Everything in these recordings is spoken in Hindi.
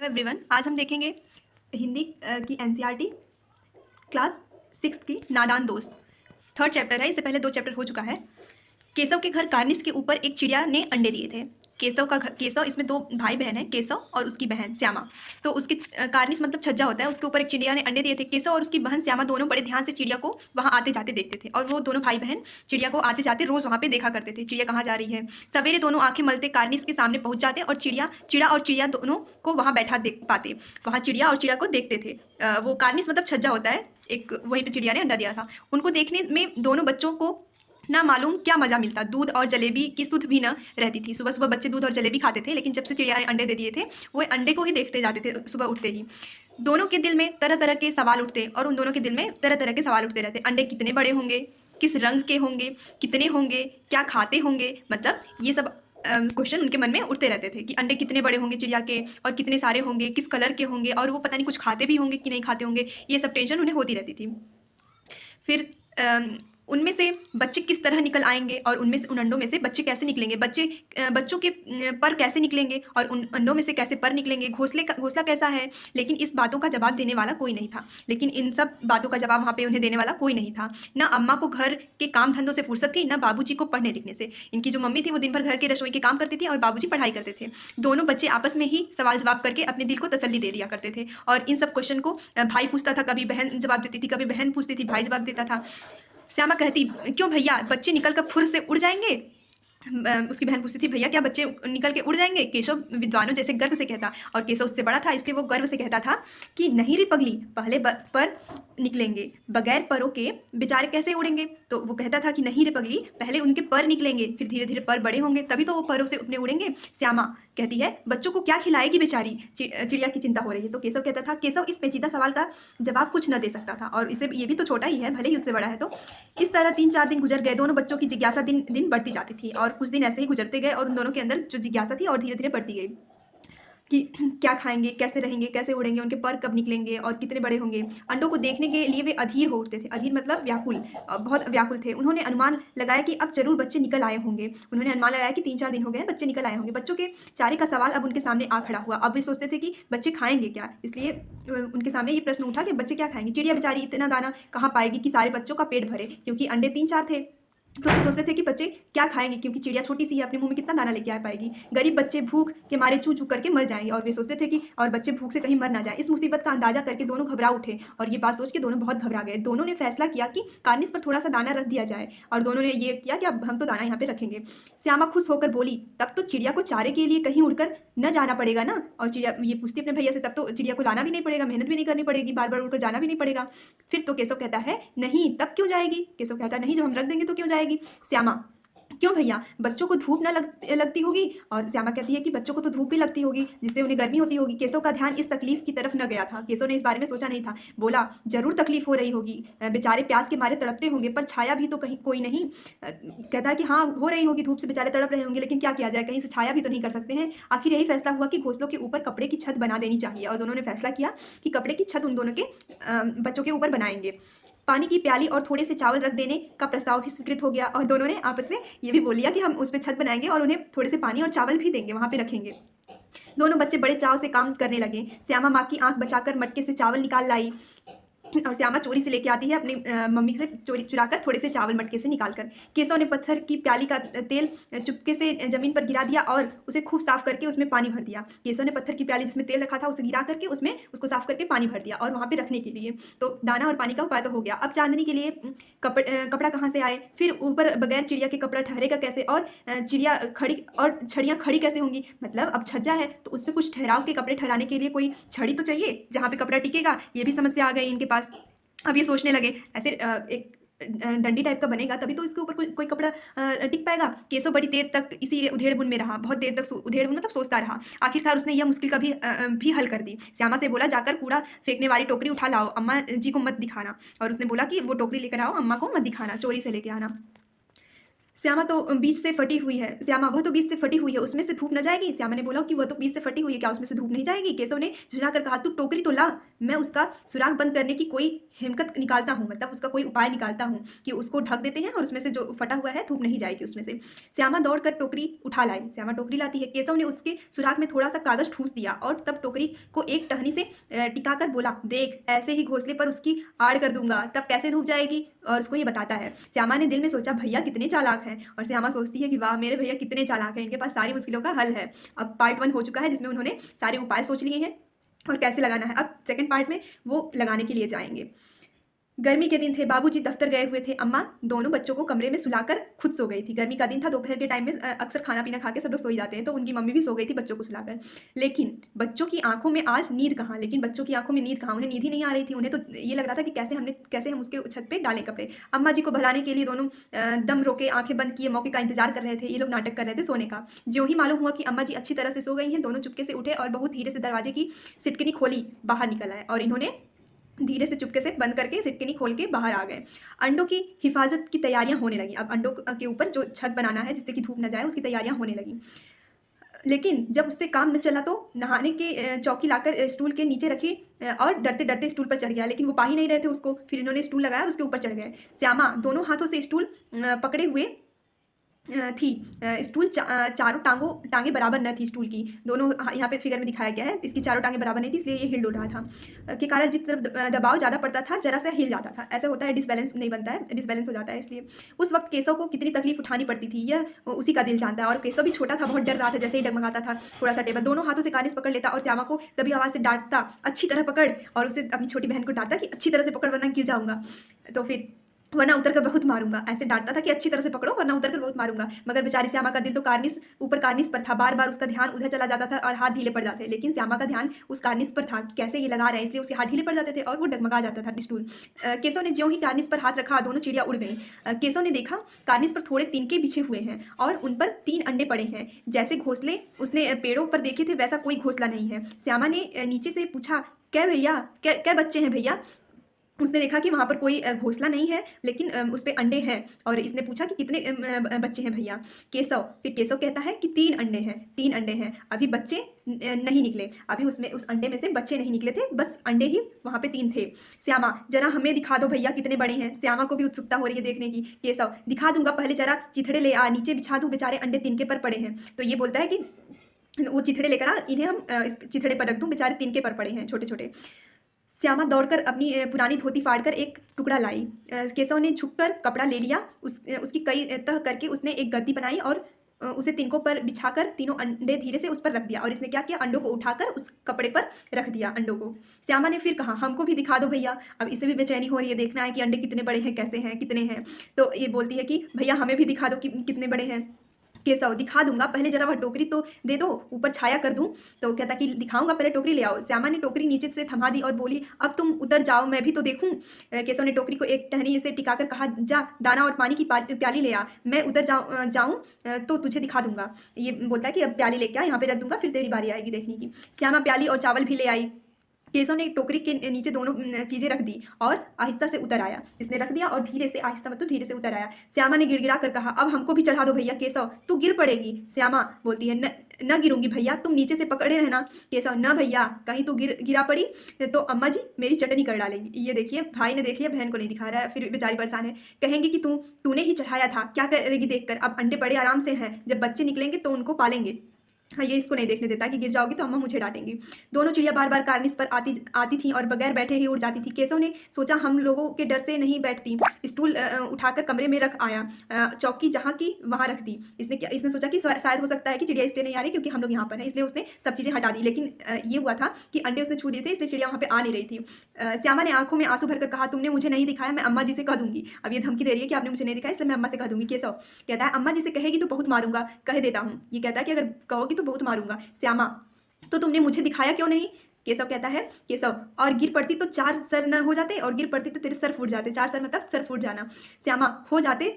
एवरीवन, आज हम देखेंगे हिंदी की एनसीईआरटी क्लास 6 की नादान दोस्त। थर्ड चैप्टर है। इससे पहले 2 चैप्टर हो चुका है। केशव के घर कार्निस के ऊपर एक चिड़िया ने अंडे दिए थे। केशव इसमें 2 भाई बहन हैं, केशव और उसकी बहन श्यामा। तो उसके कार्निस मतलब छज्जा होता है, उसके ऊपर एक चिड़िया ने अंडे दिए थे। केशव और उसकी बहन श्यामा दोनों बड़े ध्यान से चिड़िया को वहाँ आते जाते देखते थे और वो दोनों भाई बहन चिड़िया को आते जाते रोज वहाँ पे देखा करते थे, चिड़िया कहाँ जा रही है। सवेरे दोनों आंखें मलते कार्निस के सामने पहुंच जाते और चिड़िया दोनों को वहाँ बैठा देख पाते। वहाँ चिड़िया और चिड़िया को देखते थे। वो कार्निस मतलब छज्जा होता है, एक वहीं पे चिड़िया ने अंडा दिया था। उनको देखने में दोनों बच्चों को ना मालूम क्या मजा मिलता। दूध और जलेबी की सुध भी न रहती थी। सुबह सुबह बच्चे दूध और जलेबी खाते थे, लेकिन जब से चिड़िया ने अंडे दे दिए थे वो अंडे को ही देखते जाते थे सुबह उठते ही। दोनों के दिल में तरह तरह के सवाल उठते और उन दोनों के दिल में तरह तरह के सवाल उठते रहते। अंडे कितने बड़े होंगे, किस रंग के होंगे, कितने होंगे, क्या खाते होंगे, मतलब ये सब क्वेश्चन उनके मन में उठते रहते थे कि अंडे कितने बड़े होंगे चिड़िया के और कितने सारे होंगे, किस कलर के होंगे, और वो पता नहीं कुछ खाते भी होंगे कि नहीं खाते होंगे। ये सब टेंशन उन्हें होती रहती थी। फिर उनमें से बच्चे किस तरह निकल आएंगे और उनमें से उन अंडों में से बच्चे कैसे निकलेंगे, बच्चों के पर कैसे निकलेंगे और उन अंडों में से कैसे पर निकलेंगे, घोंसला कैसा है। लेकिन इस बातों का जवाब देने वाला कोई नहीं था। लेकिन इन सब बातों का जवाब वहाँ पे उन्हें देने वाला कोई नहीं था। ना अम्मा को घर के काम धंधों से फुर्सत थी, ना बाबूजी को पढ़ने लिखने से। इनकी जो मम्मी थी वो दिन भर घर के रसोई के काम करती थी और बाबूजी पढ़ाई करते थे। दोनों बच्चे आपस में ही सवाल जवाब करके अपने दिल को तसल्ली दे दिया करते थे। और इन सब क्वेश्चन को भाई पूछता था, कभी बहन जवाब देती थी, कभी बहन पूछती थी, भाई जवाब देता था। श्यामा कहती, क्यों भैया, बच्चे निकल कर फुर से उड़ जाएंगे। उसकी बहन पूछती थी, भैया क्या बच्चे निकल के उड़ जाएंगे। केशव विद्वानों जैसे गर्व से कहता, और केशव उससे बड़ा था इसलिए वो गर्व से कहता था कि नहीं रे पगली, पहले पर निकलेंगे, बगैर परों के बेचारे कैसे उड़ेंगे। तो वो कहता था कि नहीं रे पगली, पहले उनके पर निकलेंगे, फिर धीरे धीरे पर बड़े होंगे, तभी तो वो परों से अपने उड़ेंगे। श्यामा कहती है, बच्चों को क्या खिलाएगी बेचारी, चिड़िया की चिंता हो रही है। तो केशव कहता था, केशव इस पेचीदा सवाल का जवाब कुछ न दे सकता था, और इसे ये भी तो छोटा ही है, भले ही उससे बड़ा है। तो इस तरह 3-4 दिन गुजर गए। दोनों बच्चों की जिज्ञासा दिन दिन बढ़ती जाती थी और कुछ दिन ऐसे ही गुजरते गए और उन दोनों के अंदर जो जिज्ञासा थी और धीरे धीरे बढ़ती गई कि क्या खाएंगे, कैसे रहेंगे, कैसे उड़ेंगे, उनके पर कब निकलेंगे और कितने बड़े होंगे। अंडों को देखने के लिए वे अधीर हो उठते थे। अधीर मतलब व्याकुल, बहुत व्याकुल थे। उन्होंने अनुमान लगाया कि अब जरूर बच्चे निकल आए होंगे। उन्होंने अनुमान लगाया कि 3-4 दिन हो गए हैं, बच्चे निकल आए होंगे। बच्चों के चारे का सवाल अब उनके सामने आ खड़ा हुआ। अब वे सोचते थे कि बच्चे खाएंगे क्या, इसलिए उनके सामने ये प्रश्न उठा कि बच्चे क्या खाएंगे। चिड़िया बेचारी इतना दाना कहाँ पाएगी कि सारे बच्चों का पेट भरे, क्योंकि अंडे 3-4 थे। तो वे सोचते थे कि बच्चे क्या खाएंगे, क्योंकि चिड़िया छोटी सी है, अपने मुंह में कितना दाना लेके आ पाएगी। गरीब बच्चे भूख के मारे चू चू करके मर जाएंगे, और वे सोचते थे कि और बच्चे भूख से कहीं मर ना जाए। इस मुसीबत का अंदाजा करके दोनों घबरा उठे, और ये बात सोच के दोनों बहुत घबरा गए। दोनों ने फैसला किया कि कार्निस पर थोड़ा सा दाना रख दिया जाए, और दोनों ने ये किया कि अब हम तो दाना यहाँ पे रखेंगे। श्यामा खुश होकर बोली, तब तो चिड़िया को चारे के लिए कहीं उड़कर न जाना पड़ेगा ना। और चिड़िया ये पूछती अपने भैया से, तब तो चिड़िया को लाना भी नहीं पड़ेगा, मेहनत भी नहीं करनी पड़ेगी, बार बार उड़कर जाना भी नहीं पड़ेगा। फिर तो केशव कहता है, नहीं तब क्यों जाएगी। केशव कहता है, नहीं जब हम रख देंगे तो क्यों जाएगी। श्यामा, क्यों भैया, बच्चों को धूप न लगती होगी। और श्यामा कहती है कि बच्चों को तो धूप भी लगती होगी, जिससे उन्हें गर्मी होती होगी। केशव का ध्यान इस तकलीफ की तरफ न गया था। केशव ने इस बारे में सोचा नहीं था। बोला, जरूर तकलीफ हो रही होगी, बेचारे प्यास के मारे तड़पते होंगे, पर छाया भी तो कहीं कोई नहीं। कहता है कि हाँ हो रही होगी, धूप से बेचारे तड़प रहे होंगे, लेकिन क्या किया जाए, कहीं से छाया भी तो नहीं कर सकते हैं। आखिर यही फैसला हुआ कि घोंसलों के ऊपर कपड़े की छत बना देनी चाहिए, और दोनों ने फैसला किया कि कपड़े की छत उन दोनों के बच्चों के ऊपर बनाएंगे। पानी की प्याली और थोड़े से चावल रख देने का प्रस्ताव भी स्वीकृत हो गया, और दोनों ने आपस में ये भी बोल लिया कि हम उस पर छत बनाएंगे और उन्हें थोड़े से पानी और चावल भी देंगे, वहाँ पे रखेंगे। दोनों बच्चे बड़े चाव से काम करने लगे। श्यामा माँ की आंख बचाकर मटके से चावल निकाल लाई, और श्यामा चोरी से लेके आती है अपनी मम्मी से चोरी चुराकर थोड़े से चावल मटके से निकालकर। केशव ने पत्थर की प्याली का तेल चुपके से जमीन पर गिरा दिया और उसे खूब साफ करके उसमें पानी भर दिया। केशव ने पत्थर की प्याली जिसमें तेल रखा था उसे गिरा करके उसमें उसको साफ करके पानी भर दिया, और वहाँ पे रखने के लिए तो दाना और पानी का उपाय तो हो गया। अब चांदनी के लिए कपड़ा कहाँ से आए, फिर ऊपर बगैर चिड़िया के कपड़ा ठहरेगा कैसे, और चिड़िया खड़ी और छड़ियाँ खड़ी कैसे होंगी। मतलब अब छज्जा है तो उसमें कुछ ठहराव के कपड़े ठहराने के लिए कोई छड़ी तो चाहिए जहाँ पे कपड़ा टिकेगा। ये भी समस्या आ गई इनके पास। अब ये सोचने लगे, ऐसे एक डंडी टाइप का बनेगा तभी तो इसके ऊपर कोई कपड़ा टिक पाएगा। केशव बड़ी देर तक इसी उधेड़बुन में रहा, बहुत देर तक उधेड़बुन मतलब सोचता रहा। आखिरकार उसने यह मुश्किल का भी हल कर दी। श्यामा से बोला, जाकर कूड़ा फेंकने वाली टोकरी उठा लाओ, अम्मा जी को मत दिखाना। और उसने बोला कि वो टोकरी लेकर आओ, अम्मा को मत दिखाना, चोरी से लेके आना। श्यामा तो बीच से फटी हुई है। श्यामा, वह तो बीच से फटी हुई है, उसमें से धूप न जाएगी? श्यामा ने बोला कि वह तो बीच से फटी हुई है, क्या उसमें से धूप नहीं जाएगी? केशव ने झुलाकर कहा, तू टोकरी तो ला, मैं उसका सुराख बंद करने की कोई हिम्मत निकालता हूँ, मतलब उसका कोई उपाय निकालता हूँ कि उसको ढक देते हैं और उसमें से जो फटा हुआ है धूप नहीं जाएगी उसमें से। श्यामा दौड़कर टोकरी उठा लाई। श्यामा टोकरी लाती है। केशव ने उसके सुराख में थोड़ा सा कागज ठूस दिया और तब टोकरी को एक टहनी से टिकाकर बोला, देख, ऐसे ही घोंसले पर उसकी आड़ कर दूंगा, तब कैसे धूप जाएगी? और उसको ये बताता है। श्यामा ने दिल में सोचा, भैया कितने चालाक हैं। और श्यामा सोचती है कि वाह, मेरे भैया कितने चालाक हैं, इनके पास सारी मुश्किलों का हल है। अब पार्ट 1 हो चुका है जिसमें उन्होंने सारे उपाय सोच लिए हैं और कैसे लगाना है। अब सेकंड पार्ट में वो लगाने के लिए जाएंगे। गर्मी के दिन थे, बाबूजी दफ्तर गए हुए थे, अम्मा दोनों बच्चों को कमरे में सुलाकर खुद सो गई थी। गर्मी का दिन था, दोपहर के टाइम में अक्सर खाना पीना खा के सब लोग सो ही जाते हैं, तो उनकी मम्मी भी सो गई थी बच्चों को सुलाकर। लेकिन बच्चों की आंखों में आज नींद कहाँ, लेकिन बच्चों की आंखों में नींद कहाँ, उन्हें नींद ही नहीं आ रही थी। उन्हें तो ये लग रहा था कि कैसे हम उसके छत पे डालें कपड़े। अम्मा जी को भलाने के लिए दोनों दम रोके, आंखें बंद किए, मौके का इंतजार कर रहे थे। ये लोग नाटक कर रहे थे सोने का। ज्यों ही मालूम हुआ कि अम्मा जी अच्छी तरह से सो गई हैं, दोनों चुपके से उठे और बहुत धीरे से दरवाजे की सिटकिनी खोली, बाहर निकल आए और इन्होंने धीरे से चुपके से बंद करके सिटकिनी खोल के बाहर आ गए। अंडों की हिफाजत की तैयारियां होने लगी। अब अंडों के ऊपर जो छत बनाना है जिससे कि धूप न जाए, उसकी तैयारियां होने लगी। लेकिन जब उससे काम न चला तो नहाने के चौकी लाकर स्टूल के नीचे रखी और डरते डरते स्टूल पर चढ़ गया, लेकिन वो पा ही नहीं रहे थे उसको। फिर इन्होंने स्टूल लगाया और उसके ऊपर चढ़ गए। श्यामा दोनों हाथों से स्टूल पकड़े हुए थी। स्टूल चारों टांगे बराबर न थी स्टूल की। दोनों यहाँ पे फिगर में दिखाया गया है, इसकी चारों टांगे बराबर नहीं थी, इसलिए ये हिल डुल रहा था के कारण जिस तरफ दबाव ज़्यादा पड़ता था जरा सा हिल जाता था। ऐसा होता है, डिसबैलेंस नहीं बनता है, डिसबैलेंस हो जाता है। इसलिए उस वक्त केशव को कितनी तकलीफ उठानी पड़ती थी, यह उसी का दिल जानता है। और केशव भी छोटा था, बहुत डर रहा था, जैसे ही डगमगाता था थोड़ा सा टेबल, दोनों हाथों से कानिस पकड़ लेता और श्यामा को तभी आवाज़ से डांटता, अच्छी तरह पकड़, और उसे अपनी छोटी बहन को डांटता कि अच्छी तरह से पकड़ वरना गिर जाऊंगा, तो फिर वरना उतर कर बहुत मारूंगा। ऐसे डांटता था कि अच्छी तरह से पकड़ो वरना उतर कर बहुत मारूंगा। मगर बेचारी श्यामा का दिल तो कार्निस पर था। बार बार उसका ध्यान उधर चला जाता था और हाथ ढीले पड़ जाते, लेकिन श्यामा का ध्यान उस कार्निस पर था कि कैसे ये लगा रहे हैं, इसलिए उसके हाथ ढीले पड़ जाते थे और वो डगमगा जाता था स्टूल। केशव ने ज्यों ही कार्निस पर हाथ रखा, दोनों चिड़िया उड़ गई। केशव ने देखा कार्निस पर थोड़े तिनके बिछे हुए हैं और उन पर 3 अंडे पड़े हैं। जैसे घोंसले उसने पेड़ों पर देखे थे वैसा कोई घोंसला नहीं है। श्यामा ने नीचे से पूछा, क्या भैया, क्या बच्चे हैं भैया? उसने देखा कि वहाँ पर कोई घोंसला नहीं है, लेकिन उस पे अंडे हैं। और इसने पूछा कि कितने बच्चे हैं भैया? फिर केशव कहता है कि 3 अंडे हैं, 3 अंडे हैं, अभी बच्चे नहीं निकले, अभी उसमें उस अंडे में से बच्चे नहीं निकले थे, बस अंडे ही वहाँ पे 3 थे। श्यामा, जरा हमें दिखा दो भैया कितने बड़े हैं। श्यामा को भी उत्सुकता हो रही है देखने की। केशव, दिखा दूंगा, पहले जरा चिथड़े ले आ, नीचे बिछा दूँ, बेचारे अंडे तिनके पर पड़े हैं। तो ये बोलता है कि वो चिथड़े लेकर आ, इन्हें हम इस चिथड़े पर रख दूँ, बेचारे तिनके पर पड़े हैं छोटे छोटे। श्यामा दौड़कर अपनी पुरानी धोती फाड़कर एक टुकड़ा लाई। केशव ने झुककर कपड़ा ले लिया, उसकी कई तह करके उसने एक गद्दी बनाई और उसे तिनकों पर बिछाकर तीनों अंडे धीरे से उस पर रख दिया। और इसने क्या किया, अंडों को उठाकर उस कपड़े पर रख दिया अंडों को। श्यामा ने फिर कहा, हमको भी दिखा दो भैया। अब इसे भी बेचैनी हो रही है, देखना है कि अंडे कितने बड़े हैं, कैसे हैं, कितने हैं। तो ये बोलती है कि भैया हमें भी दिखा दो कि कितने बड़े हैं। केशव, दिखा दूंगा, पहले जरा वह टोकरी तो दे दो, ऊपर छाया कर दूं। तो कहता कि दिखाऊंगा, पहले टोकरी ले आओ। श्यामा ने टोकरी नीचे से थमा दी और बोली, अब तुम उतर जाओ, मैं भी तो देखूं। केशव ने टोकरी को एक टहनी से टिकाकर कहा, जा दाना और पानी की प्याली ले आ, मैं उतर जाऊं तो तुझे दिखा दूंगा। ये बोलता है कि अब प्याली लेके आ, यहाँ पे रख दूंगा, फिर तेरी बारी आएगी देखने की। श्यामा प्याली और चावल भी ले आई। केशव ने टोकरी के नीचे दोनों चीजें रख दी और आहिस्ता से उतर आया। इसने रख दिया और धीरे से, आहिस्ता मतलब धीरे से उतर आया। श्यामा ने गिड़गिड़ा कर कहा, अब हमको भी चढ़ा दो भैया। केशव, तू गिर पड़ेगी। श्यामा बोलती है, न गिरूंगी भैया, तुम नीचे से पकड़े रहना। केशव, न भैया, कहीं तू गिरा पड़ी तो अम्मा जी मेरी चटनी कर डालेंगी। ये देखिए, भाई ने देख लिया, बहन को नहीं दिखा रहा है, फिर बेचारी परेशान है। कहेंगे कि तूने ही चढ़ाया था, क्या करेगी देखकर? अब अंडे बड़े आराम से हैं, जब बच्चे निकलेंगे तो उनको पालेंगे। हाँ, ये इसको नहीं देखने देता कि गिर जाओगी तो अम्मा मुझे डांटेंगी। दोनों चिड़िया बार बार कार्निस पर आती थी और बगैर बैठे ही उड़ जाती थी। केशव ने सोचा, हम लोगों के डर से नहीं बैठती। स्टूल उठाकर कमरे में रख आया, चौकी जहाँ की वहाँ रख दी। इसने सोचा कि शायद हो सकता है कि चिड़िया इसलिए नहीं आ रही क्योंकि हम लोग यहाँ पर हैं, इसलिए उसने सब चीज़ें हटा दी। लेकिन ये हुआ था कि अंडे उसने छू दिए थे, इसलिए चिड़िया वहाँ पर आ नहीं रही थी। श्यामा ने आंखों में आंसू भरकर कहा, तुमने मुझे नहीं दिखाया, मैं अम्मा जी से कह दूंगी। अब ये धमकी दे रही है कि आपने मुझे नहीं दिखाया, इसलिए मैं अम्मा से कह दूंगी। केशव कहता है, अम्मा जी से कहेगी तो बहुत मारूंगा, कह देता हूँ। ये कहता है कि अगर कहोगी तो बहुत मारूंगा। श्यामा, तो तुमने मुझे दिखाया क्यों नहीं? केशव कहता है, केशव, और गिर पड़ती तो 4 सर न हो जाते, और गिर पड़ती तो तेरे सर फूट जाते। 4 सर मतलब सर फूट जाना। श्यामा, हो जाते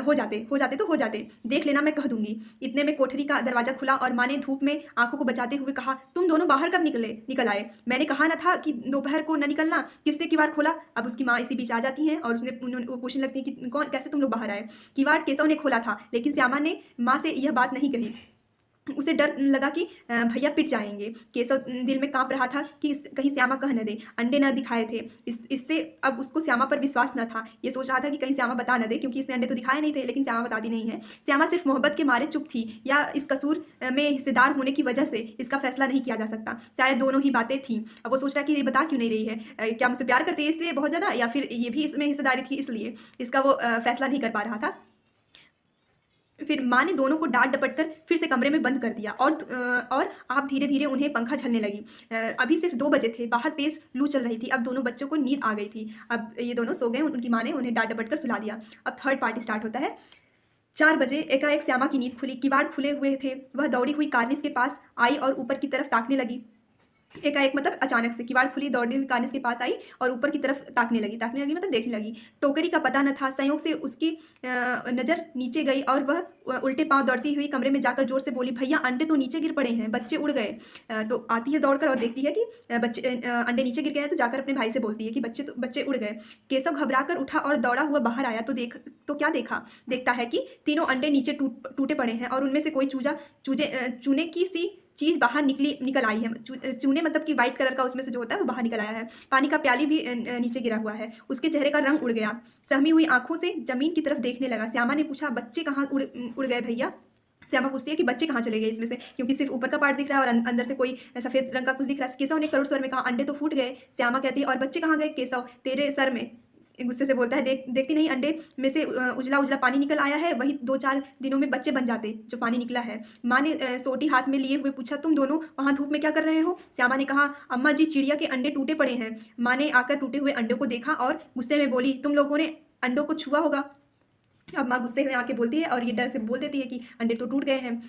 हो जाते तो हो जाते, देख लेना मैं कह दूंगी। इतने में कोठरी का दरवाजा खुला और माँ ने धूप में आंखों को बचाते हुए कहा, तुम दोनों बाहर कब निकल आए? मैंने कहा ना था कि दोपहर को न निकलना, किसने किवाड़ खोला? अब उसकी माँ इसी बीच आ जाती हैं और वो पूछने लगती है कि कौन, कैसे तुम लोग बाहर आए? किवाड़ केशव ने खोला था, लेकिन श्यामा ने माँ से यह बात नहीं कही। उसे डर लगा कि भैया पिट जाएंगे। केशव दिल में कांप रहा था कि कहीं श्यामा कह न दे, अंडे न दिखाए थे। इससे अब उसको श्यामा पर विश्वास न था। ये सोच रहा था कि कहीं श्यामा बता न दे, क्योंकि इसने अंडे तो दिखाए नहीं थे, लेकिन श्यामा बताती नहीं है। श्यामा सिर्फ मोहब्बत के मारे चुप थी, या इस कसूर में हिस्सेदार होने की वजह से इसका फैसला नहीं किया जा सकता। शायद दोनों ही बातें थीं। अब वो सोच रहा है कि ये बता क्यों नहीं रही है, क्या मुझसे प्यार करती है इसलिए बहुत ज़्यादा, या फिर ये भी इसमें हिस्सेदारी थी इसलिए इसका वो फैसला नहीं कर पा रहा था। फिर माँ ने दोनों को डांट डपट कर फिर से कमरे में बंद कर दिया और आप धीरे धीरे उन्हें पंखा झलने लगी। अभी सिर्फ 2 बजे थे, बाहर तेज लू चल रही थी। अब दोनों बच्चों को नींद आ गई थी। अब ये दोनों सो गए, उनकी माँ ने उन्हें डांट डपट कर सुला दिया। अब थर्ड पार्टी स्टार्ट होता है। 4 बजे एकाएक श्यामा की नींद खुली, किवाड़ खुले हुए थे। वह दौड़ी हुई कार्निस के पास आई और ऊपर की तरफ ताकने लगी। एकाएक मतलब अचानक से किवाड़ खुली, दौड़ती हुई कार्निस के पास आई और ऊपर की तरफ ताकने लगी मतलब देखने लगी। टोकरी का पता न था। संयोग से उसकी नज़र नीचे गई और वह उल्टे पांव दौड़ती हुई कमरे में जाकर जोर से बोली, भैया अंडे तो नीचे गिर पड़े हैं, बच्चे उड़ गए। तो आती है दौड़कर और देखती है कि बच्चे अंडे नीचे गिर गए हैं, तो जाकर अपने भाई से बोलती है कि बच्चे उड़ गए। केशव घबरा कर उठा और दौड़ा हुआ बाहर आया तो क्या देखता है कि तीनों अंडे नीचे टूटे पड़े हैं और उनमें से कोई चूने की सी चीज़ बाहर निकल आई है। चूने मतलब कि वाइट कलर का उसमें से जो होता है वो बाहर निकल आया है। पानी का प्याली भी नीचे गिरा हुआ है। उसके चेहरे का रंग उड़ गया। सहमी हुई आंखों से जमीन की तरफ देखने लगा। श्यामा ने पूछा, बच्चे कहाँ उड़ गए भैया? श्यामा पूछती है कि बच्चे कहाँ चले गए इसमें से, क्योंकि सिर्फ ऊपर का पार्ट दिख रहा है और अंदर से कोई सफेद रंग का कुछ दिख रहा है। केशव ने करुण स्वर में कहा, अंडे तो फूट गए। श्यामा कहती है, और बच्चे कहाँ गए? केशव तेरे सर में गुस्से से बोलता है, देखती नहीं अंडे में से उजला उजला पानी निकल आया है, वही 2-4 दिनों में बच्चे बन जाते जो पानी निकला है। माँ ने सोटी हाथ में लिए हुए पूछा, तुम दोनों वहाँ धूप में क्या कर रहे हो? श्यामा ने कहा, अम्मा जी चिड़िया के अंडे टूटे पड़े हैं। माँ ने आकर टूटे हुए अंडों को देखा और गुस्से में बोली, तुम लोगों ने अंडों को छुआ होगा। अब माँ गुस्से में आके बोलती है और ये डर से बोल देती है कि अंडे तो टूट गए हैं।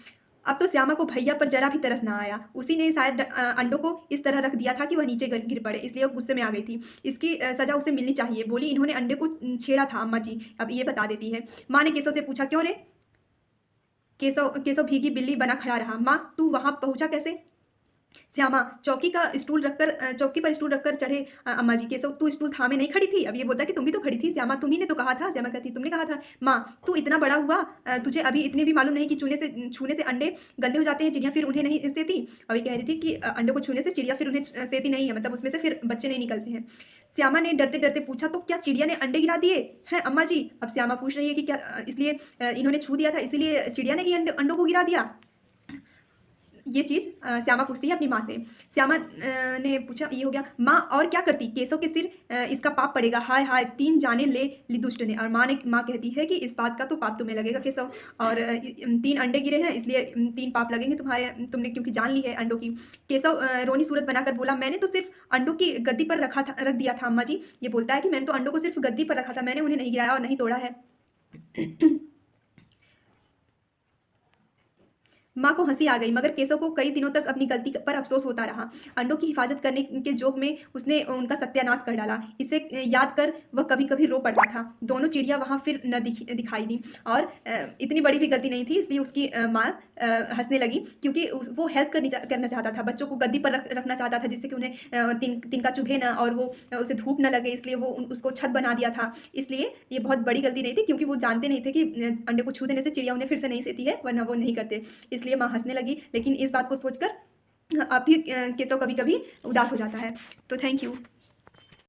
अब तो श्यामा को भैया पर जरा भी तरस ना आया। उसी ने शायद अंडों को इस तरह रख दिया था कि वह नीचे गिर पड़े, इसलिए वो गुस्से में आ गई थी। इसकी सजा उसे मिलनी चाहिए। बोली, इन्होंने अंडे को छेड़ा था अम्मा जी। अब ये बता देती है। माँ ने केशव से पूछा, क्यों रे? केशव भीगी बिल्ली बना खड़ा रहा। माँ तू वहाँ पहुँचा कैसे? श्यामा, चौकी पर स्टूल रखकर चढ़े अम्मा जी। केशव, तू स्टूल थामे नहीं खड़ी थी? अब ये बोलता कि तुम भी तो खड़ी थी। श्यामा, तुम्ही ने तो कहा था। श्यामा कहती, तुमने कहा था। माँ, तू इतना बड़ा हुआ, तुझे अभी इतने भी मालूम नहीं कि छूने से अंडे गंदे हो जाते हैं, चिड़िया फिर उन्हें नहीं सेती। अभी कह रही थी कि अंडे को छूने से चिड़िया फिर उन्हें सेती नहीं है, मतलब उसमें से फिर बच्चे नहीं निकलते हैं। श्यामा ने डरते डरते पूछा, तो क्या चिड़िया ने अंडे गिरा दिए हैं अम्मा जी? अब श्यामा पूछ रही है कि क्या इसलिए इन्होंने छू दिया था, इसीलिए चिड़िया ने ही अंडों को गिरा दिया? ये चीज़ श्यामा पूछती है अपनी माँ से। श्यामा ने पूछा, ये हो गया। माँ, और क्या करती? केशव के सिर इसका पाप पड़ेगा। हाय हाय, 3 जाने ले ली दुष्ट ने। और माँ कहती है कि इस बात का तो पाप तुम्हें लगेगा केशव, और 3 अंडे गिरे हैं इसलिए 3 पाप लगेंगे तुमने क्योंकि जान ली है अंडों की। केशव रोनी सूरत बनाकर बोला, मैंने तो सिर्फ अंडों की गद्दी पर रख दिया था अम्मा जी। ये बोलता है कि मैंने तो अंडों को सिर्फ गद्दी पर रखा था, मैंने उन्हें नहीं गिराया और नहीं तोड़ा है। माँ को हंसी आ गई, मगर केशव को कई दिनों तक अपनी गलती पर अफसोस होता रहा। अंडों की हिफाजत करने के जोग में उसने उनका सत्यानाश कर डाला। इसे याद कर वह कभी कभी रो पड़ता था। दोनों चिड़िया वहाँ फिर न दिखाई दी, और इतनी बड़ी भी गलती नहीं थी, इसलिए उसकी माँ हंसने लगी, क्योंकि वो हेल्प करना चाहता था। बच्चों को गद्दी पर रखना चाहता था, जिससे कि उन्हें तिनका चुभे ना और वो उसे धूप न लगे, इसलिए वो उसको छत बना दिया था। इसलिए ये बहुत बड़ी गलती नहीं थी, क्योंकि वो जानते नहीं थे कि अंडे को छू देने से चिड़िया उन्हें फिर से नहीं सेती है, वरना वो नहीं करते। इसलिए माँ हंसने लगी, लेकिन इस बात को सोचकर अब भी केशव कभी कभी उदास हो जाता है। तो थैंक यू।